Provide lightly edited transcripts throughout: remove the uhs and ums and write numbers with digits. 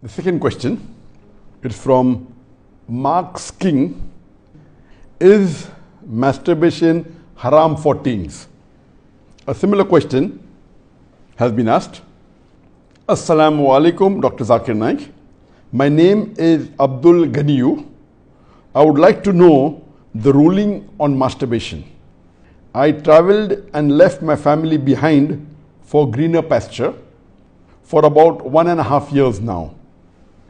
The second question is from Mark's King. Is masturbation haram for teens? A similar question has been asked. Assalamu alaikum, Dr. Zakir Naik. My name is Abdul Ganiyu. I would like to know the ruling on masturbation. I travelled and left my family behind for greener pasture for about 1.5 years now.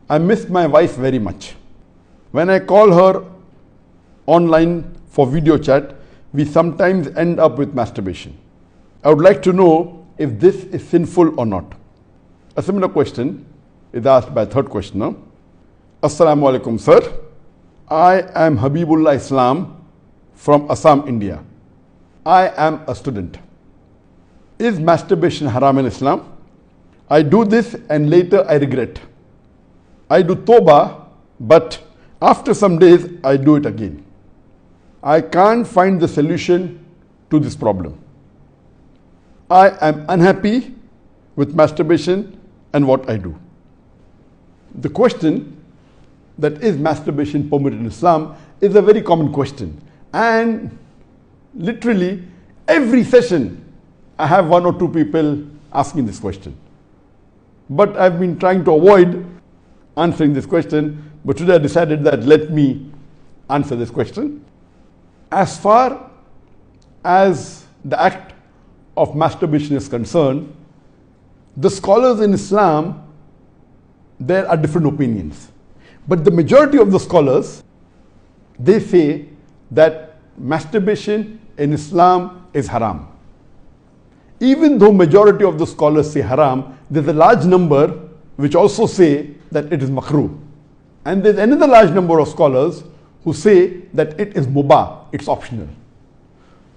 I miss my wife very much. When I call her online for video chat, we sometimes end up with masturbation. I would like to know if this is sinful or not. A similar question is asked by a third questioner. Assalamu alaikum, sir. I am Habibullah Islam from Assam, India. I am a student. Is masturbation haram in Islam? I do this and later I regret. I do tawbah, but after some days I do it again. I can't find the solution to this problem. I am unhappy with masturbation and what I do. The question that is masturbation permitted in Islam is a very common question, and literally every session I have 1 or 2 people asking this question. But I've been trying to avoid answering this question, but today I decided that let me answer this question. As far as the act of masturbation is concerned, the scholars in Islam, there are different opinions. But the majority of the scholars, they say that masturbation in Islam is haram. Even though majority of the scholars say haram, there's a large number which also say that it is makrooh. And there's another large number of scholars who say that it is mubah, it's optional.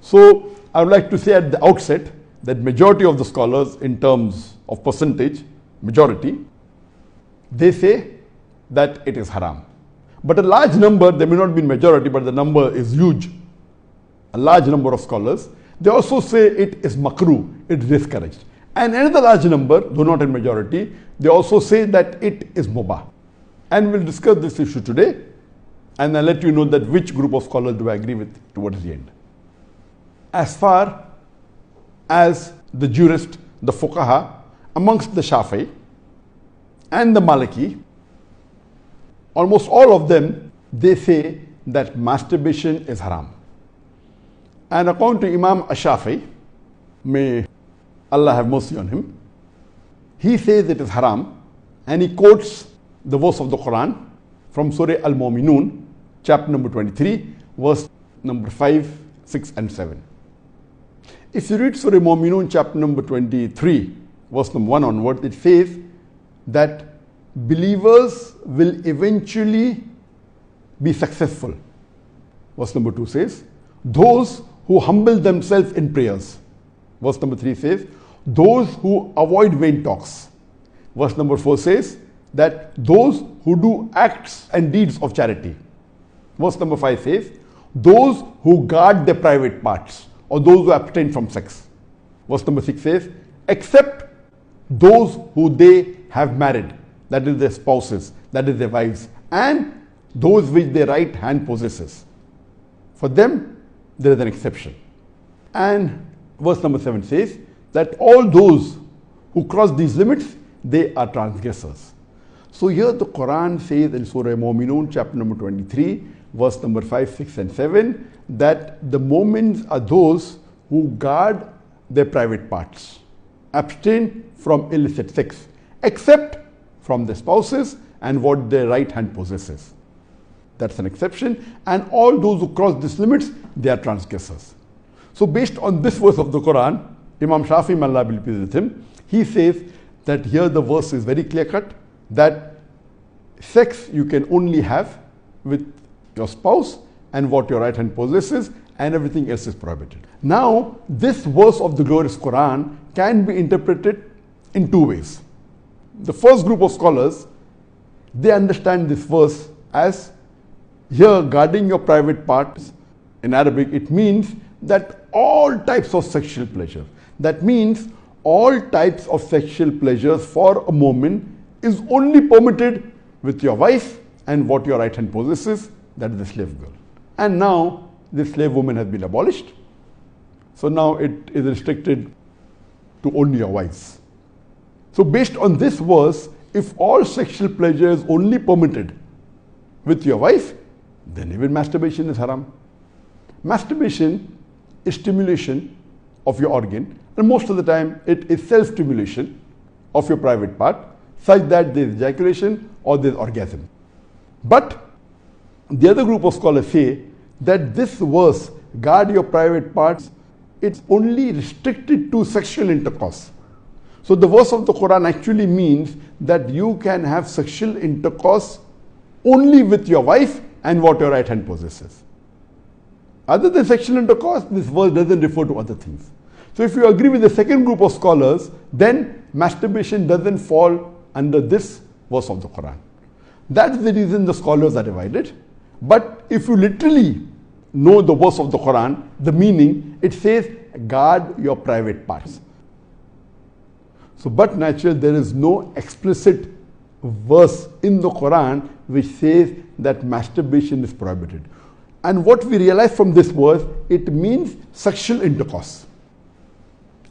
So I would like to say at the outset that majority of the scholars, in terms of percentage, majority, they say that it is haram. But a large number, there may not be majority, but the number is huge. A large number of scholars, they also say it is makrooh, it is discouraged. And another large number, though not in majority, they also say that it is mubah. And we'll discuss this issue today, and I'll let you know that which group of scholars do I agree with towards the end. As far as the jurist, the fuqaha, amongst the Shafi'i and the Maliki, almost all of them, they say that masturbation is haram. And according to Imam Ash-Shafi'i, may Allah have mercy on him, he says it is haram, and he quotes the verse of the Quran from Surah Al-Mu'minun, chapter number 23, verse number 5, 6 and 7. If you read Surah Al-Mu'minun, chapter number 23, verse number 1 onward, it says that believers will eventually be successful. Verse number 2 says, those who humble themselves in prayers. Verse number 3 says, those who avoid vain talks. Verse number 4 says that those who do acts and deeds of charity. Verse number 5 says, those who guard their private parts, or those who abstain from sex. Verse number 6 says, except those who they have married, that is their spouses, that is their wives, and those which their right hand possesses. For them, there is an exception. And verse number 7 says that all those who cross these limits, they are transgressors. So here the Quran says in Surah Al-Mu'minun, chapter number 23, verse number 5, 6 and 7, that the mu'mins are those who guard their private parts, abstain from illicit sex, except from their spouses and what their right hand possesses. That's an exception. And all those who cross these limits, they are transgressors. So based on this verse of the Quran, Imam Shafi'i, may Allah be pleased with him, he says that here the verse is very clear cut, that sex you can only have with your spouse and what your right hand possesses, and everything else is prohibited. Now, this verse of the glorious Quran can be interpreted in 2 ways. The first group of scholars, they understand this verse as here guarding your private parts. In Arabic, it means that all types of sexual pleasure. That means all types of sexual pleasures for a moment, is only permitted with your wife and what your right hand possesses, that is the slave girl. And now the slave woman has been abolished. So now it is restricted to only your wives. So based on this verse, if all sexual pleasure is only permitted with your wife, then even masturbation is haram. Masturbation is stimulation of your organ, and most of the time it is self-stimulation of your private part, such that there is ejaculation or there is orgasm. But the other group of scholars say that this verse, guard your private parts, it's only restricted to sexual intercourse. So the verse of the Quran actually means that you can have sexual intercourse only with your wife and what your right hand possesses. Other than sexual intercourse, this verse doesn't refer to other things. So if you agree with the second group of scholars, then masturbation doesn't fall under this verse of the Quran. That's the reason the scholars are divided. But if you literally know the verse of the Quran, the meaning, it says, guard your private parts. So, but naturally, there is no explicit verse in the Quran which says that masturbation is prohibited. And what we realize from this verse, it means sexual intercourse.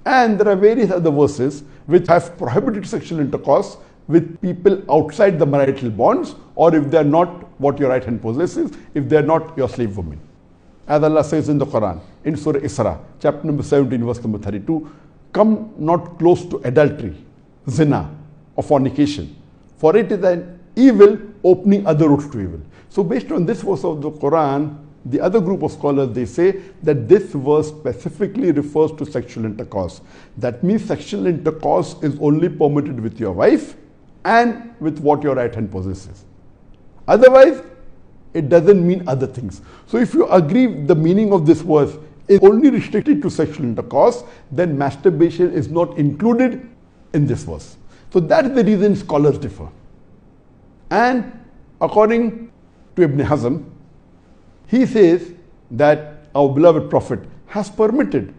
And there are various other verses which have prohibited sexual intercourse with people outside the marital bonds, or if they are not what your right hand possesses, if they are not your slave woman. As Allah says in the Quran, in Surah Isra, chapter number 17, verse number 32, come not close to adultery, zina, or fornication, for it is an evil opening other routes to evil. So based on this verse of the Quran, the other group of scholars, they say that this verse specifically refers to sexual intercourse. That means sexual intercourse is only permitted with your wife and with what your right hand possesses. Otherwise, it doesn't mean other things. So if you agree the meaning of this verse is only restricted to sexual intercourse, then masturbation is not included in this verse. So that's the reason scholars differ. And according to Ibn Hazm, he says that our beloved Prophet has permitted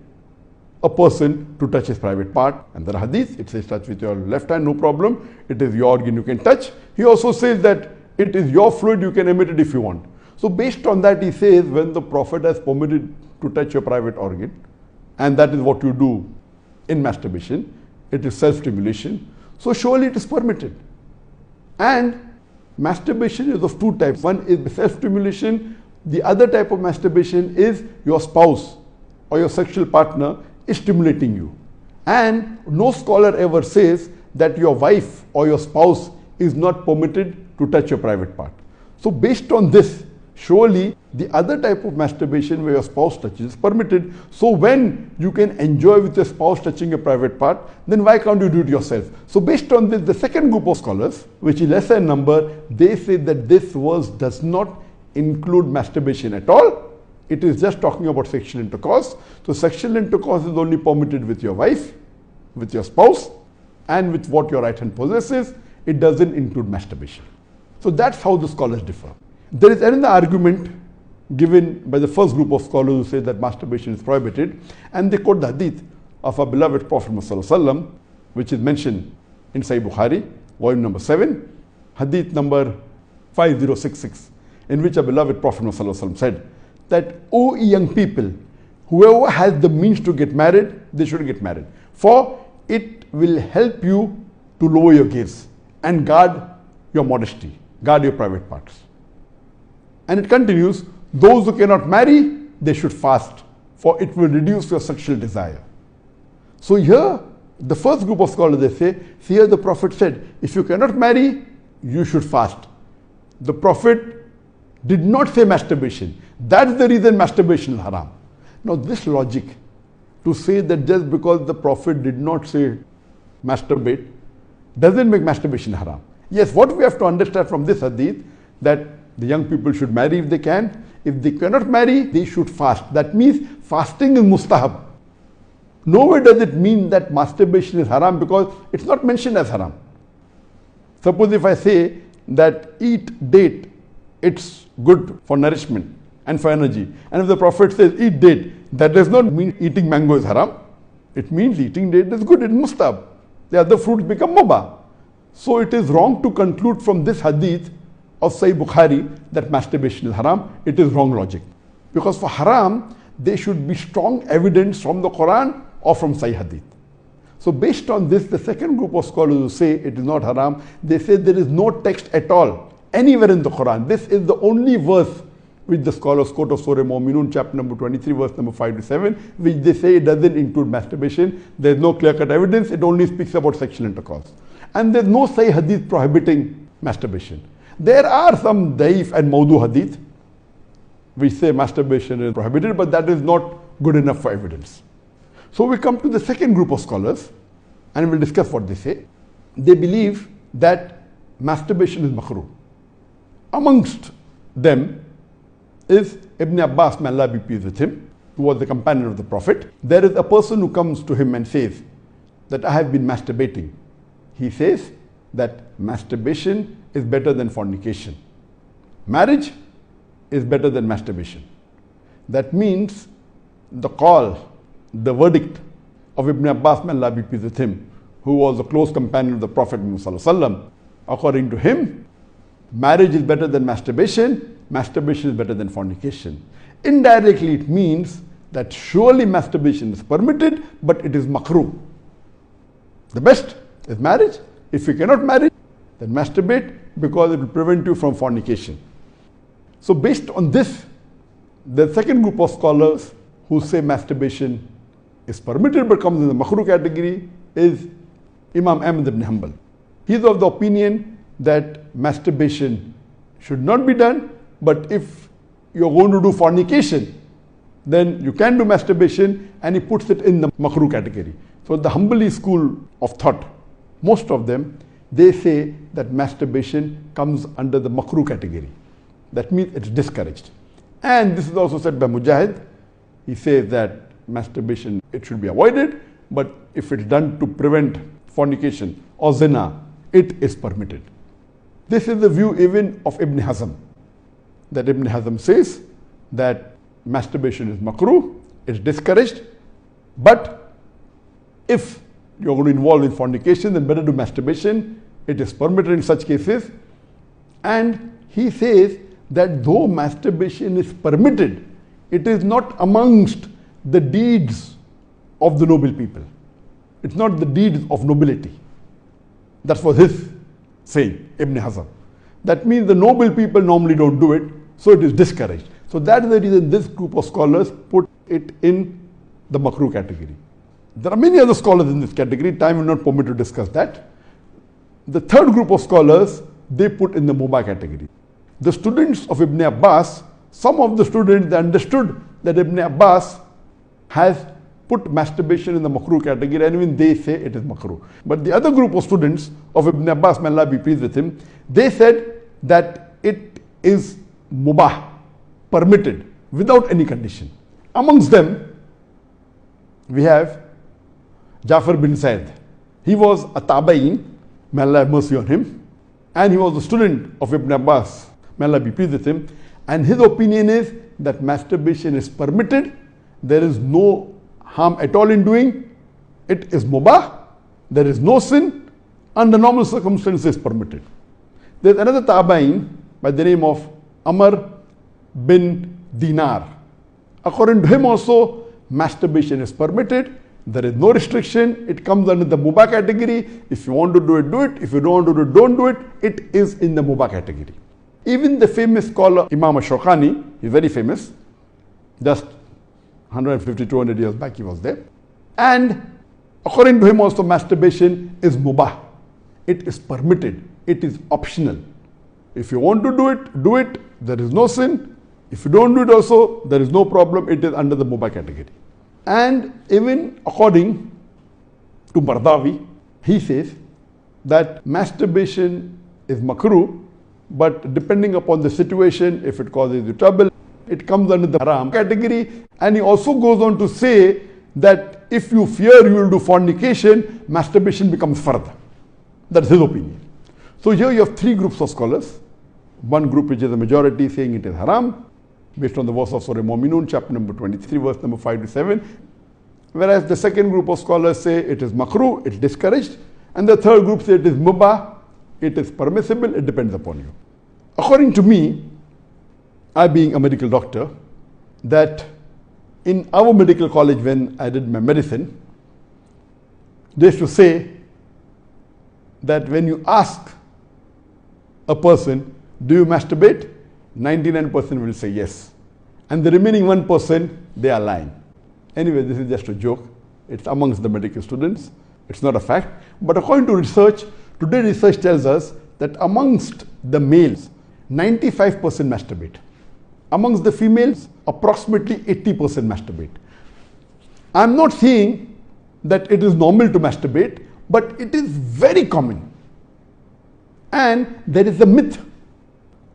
a person to touch his private part. And the hadith, it says touch with your left hand, no problem. It is your organ, you can touch. He also says that it is your fluid, you can emit it if you want. So based on that, he says when the Prophet has permitted to touch your private organ, and that is what you do in masturbation, it is self-stimulation, so surely it is permitted. And masturbation is of two types. One is self-stimulation. The other type of masturbation is your spouse or your sexual partner is stimulating you. And no scholar ever says that your wife or your spouse is not permitted to touch your private part. So based on this, surely the other type of masturbation where your spouse touches is permitted. So when you can enjoy with your spouse touching your private part, then why can't you do it yourself? So based on this, the second group of scholars, which is lesser in number, they say that this verse does not include masturbation at all. It is just talking about sexual intercourse. So sexual intercourse is only permitted with your wife, with your spouse, and with what your right hand possesses. It doesn't include masturbation. So that's how the scholars differ. There is another argument given by the first group of scholars who say that masturbation is prohibited, and they quote the hadith of our beloved Prophet ﷺ, which is mentioned in Sahih Bukhari, volume number 7, hadith number 5066, in which our beloved Prophet ﷺ said that, O young people, whoever has the means to get married, they should get married. For it will help you to lower your gaze and guard your modesty, guard your private parts. And it continues, those who cannot marry, they should fast, for it will reduce your sexual desire. So here, the first group of scholars, they say, see here the Prophet said, if you cannot marry, you should fast. The Prophet did not say masturbation. That's the reason masturbation is haram. Now this logic, to say that just because the Prophet did not say masturbate, doesn't make masturbation haram. Yes, what we have to understand from this hadith, that the young people should marry if they can. If they cannot marry, they should fast. That means fasting is mustahab. Nowhere does it mean that masturbation is haram, because it's not mentioned as haram. Suppose if I say that eat date, it's good for nourishment and for energy. And if the Prophet says eat date, that does not mean eating mango is haram. It means eating date is good, it's mustahab. The other fruits become mubah. So it is wrong to conclude from this hadith of Sahih Bukhari that masturbation is haram. It is wrong logic. Because for haram, there should be strong evidence from the Quran or from Sahih hadith. So based on this, the second group of scholars who say it is not haram, they say there is no text at all anywhere in the Quran. This is the only verse which the scholars quote of Surah Mu'minun, chapter number 23, verse number 5 to 7, which they say it doesn't include masturbation. There is no clear-cut evidence. It only speaks about sexual intercourse. And there is no Sahih hadith prohibiting masturbation. There are some daif and mawdu hadith which say masturbation is prohibited, but that is not good enough for evidence. So we come to the second group of scholars and we'll discuss what they say. They believe that masturbation is makrooh. Amongst them is Ibn Abbas, may Allah be pleased with him, who was the companion of the Prophet. There is a person who comes to him and says that I have been masturbating. He says that masturbation is better than fornication. Marriage is better than masturbation. That means the call, the verdict of Ibn Abbas, may Allah be pleased with him, who was a close companion of the Prophet Muhammad, according to him, marriage is better than masturbation, masturbation is better than fornication. Indirectly it means that surely masturbation is permitted, but it is makrooh. The best is marriage. If you cannot marry, then masturbate, because it will prevent you from fornication. So based on this, the second group of scholars who say masturbation is permitted but comes in the makrooh category is Imam Ahmad ibn Hanbal. He is of the opinion that masturbation should not be done, but if you're going to do fornication, then you can do masturbation, and he puts it in the makrooh category. So the Hanbali school of thought, most of them, they say that masturbation comes under the makrooh category. That means it's discouraged. And this is also said by Mujahid. He says that masturbation, it should be avoided, but if it's done to prevent fornication or zina, it is permitted. This is the view even of Ibn Hazm, that Ibn Hazm says that masturbation is makrooh, it's discouraged, but if you're going to involve in fornication, then better do masturbation, it is permitted in such cases. And he says that though masturbation is permitted, it is not amongst the deeds of the noble people. It's not the deeds of nobility. That was his saying, Ibn Hazm. That means the noble people normally don't do it, so it is discouraged. So that is the reason this group of scholars put it in the makrooh category. There are many other scholars in this category. Time will not permit to discuss that. The third group of scholars, they put in the mubah category. The students of Ibn Abbas, some of the students, they understood that Ibn Abbas has put masturbation in the makrooh category, and even they say it is makrooh. But the other group of students of Ibn Abbas, may Allah be pleased with him, they said that it is mubah, permitted, without any condition. Amongst them, we have Jafar bin Said. He was a tabain, may Allah have mercy on him, and he was a student of Ibn Abbas, may Allah be pleased with him, and his opinion is that masturbation is permitted, there is no harm at all in doing, it is mubah, there is no sin, under normal circumstances permitted. There is another tabain by the name of Amr bin Dinar. According to him also, masturbation is permitted, there is no restriction, it comes under the mubah category. If you want to do it, do it. If you don't want to do it, don't do it. It is in the mubah category. Even the famous scholar Imam Shawkani, he's very famous, just 150, 200 years back he was there. And according to him also, masturbation is mubah. It is permitted. It is optional. If you want to do it, do it. There is no sin. If you don't do it also, there is no problem. It is under the mubah category. And even according to Bardawi, he says that masturbation is makrooh, but depending upon the situation, if it causes you trouble, it comes under the Haraam category. And he also goes on to say that if you fear you will do fornication, masturbation becomes fardh. That's his opinion. So here you have three groups of scholars. One group which is a majority saying it is haram, based on the verse of Surah Mu'minun, chapter number 23, verse number 5 to 7. Whereas the second group of scholars say it is makrooh, it's discouraged. And the third group say it is mubah, It is permissible, it depends upon you. According to me, I being a medical doctor, that in our medical college when I did my medicine, they used to say that when you ask a person, do you masturbate? 99% will say yes. And the remaining 1%, they are lying. Anyway, this is just a joke. It's amongst the medical students. It's not a fact. But according to research, today research tells us that amongst the males, 95% masturbate. Amongst the females, approximately 80% masturbate. I'm not saying that it is normal to masturbate, but it is very common. And there is a myth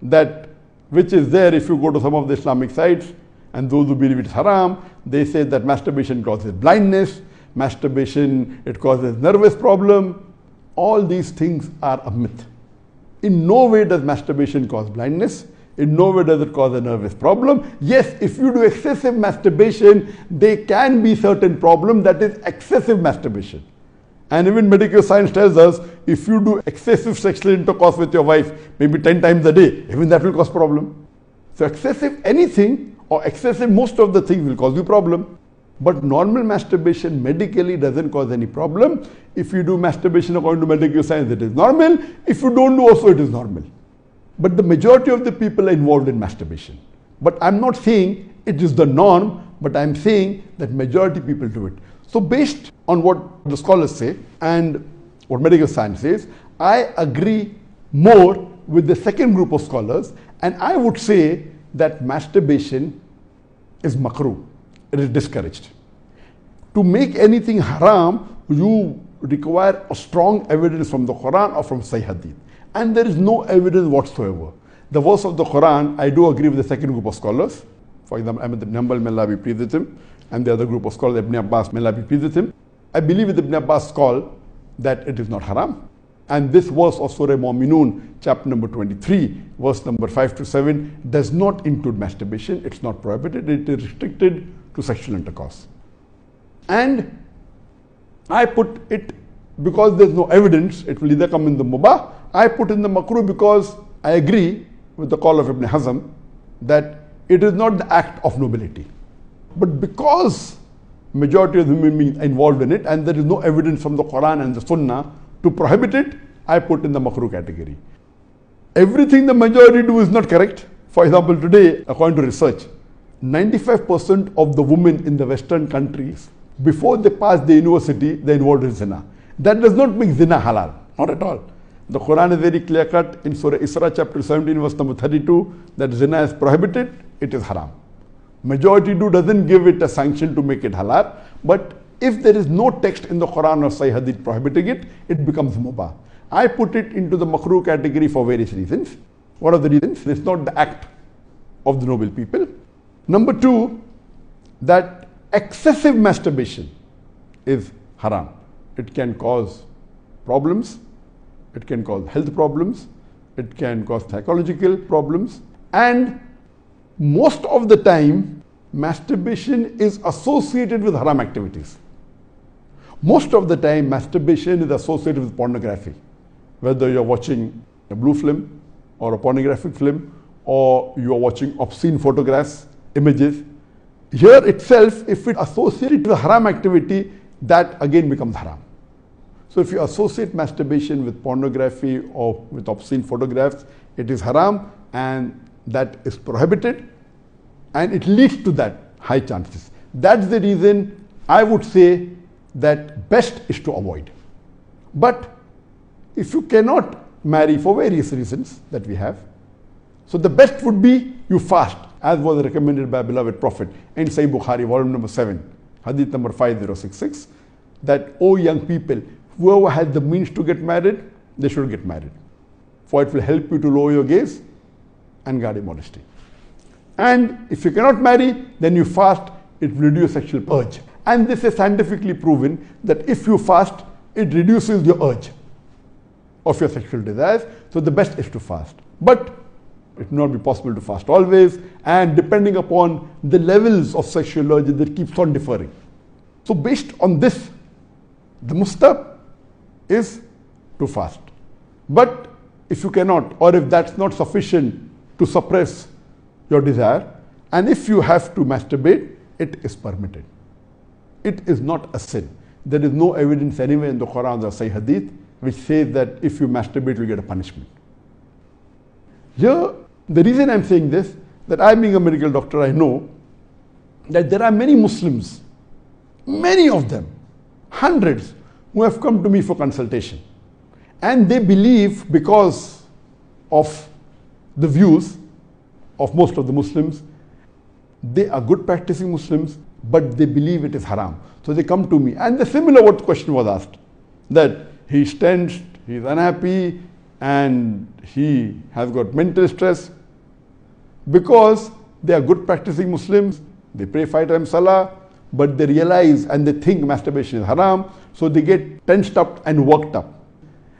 that which is there if you go to some of the Islamic sites, and those who believe it's haram, they say that masturbation causes blindness, masturbation, it causes nervous problem. All these things are a myth. In no way does masturbation cause blindness. In no way does it cause a nervous problem. Yes, if you do excessive masturbation, there can be certain problem, that is excessive masturbation. And even medical science tells us, if you do excessive sexual intercourse with your wife, maybe 10 times a day, even that will cause problem. So excessive anything or excessive most of the things will cause you problem. But normal masturbation medically doesn't cause any problem. If you do masturbation according to medical science, it is normal. If you don't do also, it is normal. But the majority of the people are involved in masturbation. But I'm not saying it is the norm, but I'm saying that majority people do it. So based on what the scholars say and what medical science says, I agree more with the second group of scholars, and I would say that masturbation is makrooh. It is discouraged. To make anything haram, you require a strong evidence from the Quran or from Sahih Hadith. And there is no evidence whatsoever. The verse of the Quran, I do agree with the second group of scholars. For example, Ahmad ibn Hanbal, may Allah be pleased with him, and the other group of scholars, Ibn Abbas, may Allah be pleased with him. I believe with Ibn Abbas' call that it is not haram. And this verse of Surah Mu'minun, chapter number 23, verse number 5 to 7, does not include masturbation. It's not prohibited. It is restricted to sexual intercourse. And I put it because there's no evidence. It will either come in the mubah. I put in the makrooh because I agree with the call of Ibn Hazm that it is not the act of nobility. But because majority of the human beings are involved in it and there is no evidence from the Quran and the Sunnah to prohibit it, I put in the makrooh category. Everything the majority do is not correct. For example, today, according to research, 95% of the women in the Western countries, before they pass the university, they are involved in zina. That does not make zina halal, not at all. The Quran is very clear cut in Surah Isra chapter 17 verse number 32 that zina is prohibited, it is haram. Majority do doesn't give it a sanction to make it halal, but if there is no text in the Quran or Sahih Hadith prohibiting it, it becomes mubah. I put it into the makrooh category for various reasons. What are the reasons? It's not the act of the noble people. Number two, that excessive masturbation is haram. It can cause problems. It can cause health problems. It can cause psychological problems. And most of the time, masturbation is associated with haram activities. Most of the time, masturbation is associated with pornography. Whether you're watching a blue film or a pornographic film, or you are watching obscene photographs, images. Here itself, if it associated with haram activity, that again becomes haram. So if you associate masturbation with pornography or with obscene photographs, it is haram and that is prohibited and it leads to that high chances. That's the reason I would say that best is to avoid. But if you cannot marry for various reasons that we have, so the best would be you fast, as was recommended by beloved Prophet in Sahih Bukhari, volume number 7, hadith number 5066, that, O young people, whoever has the means to get married, they should get married. For it will help you to lower your gaze and guard your modesty. And if you cannot marry, then you fast, it will reduce sexual urge. And this is scientifically proven that if you fast, it reduces your urge of your sexual desires. So the best is to fast. But it will not be possible to fast always, and depending upon the levels of sexual urge, that keeps on differing. So based on this, the mustahab is to fast. But if you cannot, or if that's not sufficient to suppress your desire, and if you have to masturbate, it is permitted. It is not a sin. There is no evidence anywhere in the Quran or Sahih Hadith which says that if you masturbate, you get a punishment. Here, the reason I'm saying this, that I being a medical doctor, I know that there are many Muslims, many of them, hundreds, who have come to me for consultation. And they believe, because of the views of most of the Muslims, they are good practicing Muslims, but they believe it is haram. So they come to me. And the similar what question was asked, that he's tensed, he's unhappy, and he has got mental stress. Because they are good practicing Muslims, they pray 5 times salah, but they realize and they think masturbation is haram, so they get tensed up and worked up.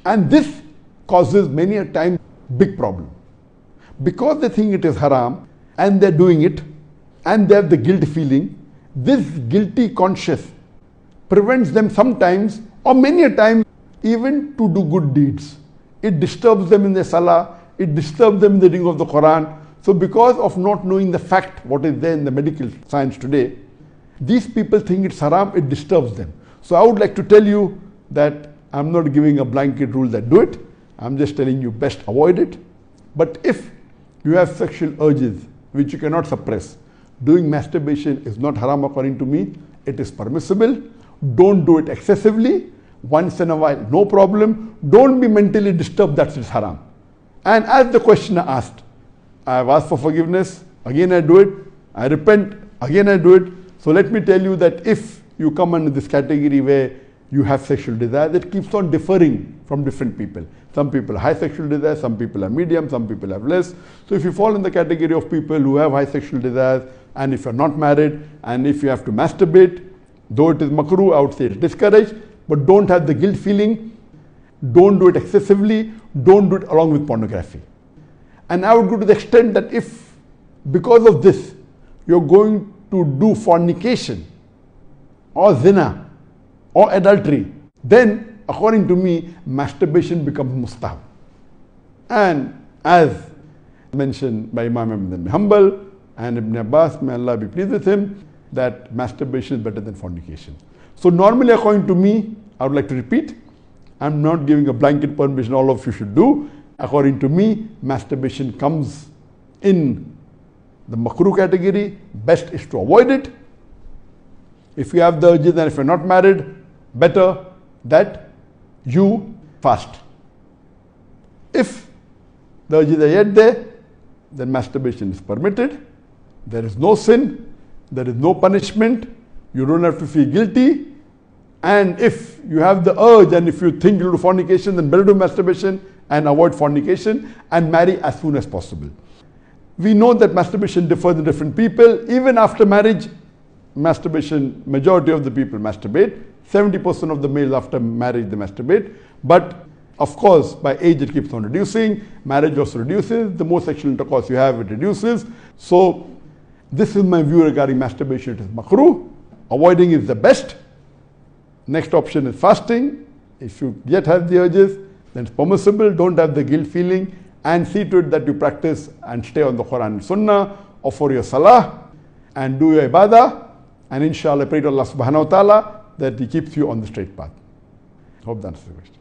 And this causes many a time big problem. Because they think it is haram and they're doing it and they have the guilt feeling, this guilty conscience prevents them sometimes or many a time even to do good deeds. It disturbs them in their salah, it disturbs them in the reading of the Quran. So because of not knowing the fact, what is there in the medical science today, these people think it's haram, it disturbs them. So I would like to tell you that I'm not giving a blanket rule that do it. I'm just telling you best avoid it. But if you have sexual urges which you cannot suppress, doing masturbation is not haram according to me. It is permissible. Don't do it excessively. Once in a while, no problem. Don't be mentally disturbed that it's haram. And as the questioner asked, I have asked for forgiveness. Again I do it. I repent. Again I do it. So let me tell you that if you come under this category where you have sexual desire, that keeps on differing from different people. Some people have high sexual desire, some people have medium, some people have less. So if you fall in the category of people who have high sexual desires, and if you're not married, and if you have to masturbate, though it is makrooh, I would say it's discouraged, but don't have the guilt feeling, don't do it excessively, don't do it along with pornography. And I would go to the extent that if, because of this, you're going to do fornication, or zina, or adultery, then according to me, masturbation becomes mustahab. And as mentioned by Imam Ahmad bin Hanbal and Ibn Abbas, may Allah be pleased with him, that masturbation is better than fornication. So normally according to me, I would like to repeat, I'm not giving a blanket permission all of you should do. According to me, masturbation comes in the makrooh category. Best is to avoid it. If you have the urges and if you're not married, better that you fast. If the urges are yet there, then masturbation is permitted. There is no sin, there is no punishment, you don't have to feel guilty. And if you have the urge and if you think you'll do fornication, then better do masturbation and avoid fornication and marry as soon as possible. We know that masturbation differs in different people. Even after marriage, masturbation, majority of the people masturbate. 70% of the males after marriage they masturbate. But of course, by age it keeps on reducing. Marriage also reduces. The more sexual intercourse you have, it reduces. So this is my view regarding masturbation. It is makrooh. Avoiding is the best. Next option is fasting. If you yet have the urges, then it's permissible. Don't have the guilt feeling, and see to it that you practice and stay on the Quran and Sunnah, offer your salah and do your ibadah, and inshallah pray to Allah subhanahu wa ta'ala that He keeps you on the straight path. Hope that answers the question.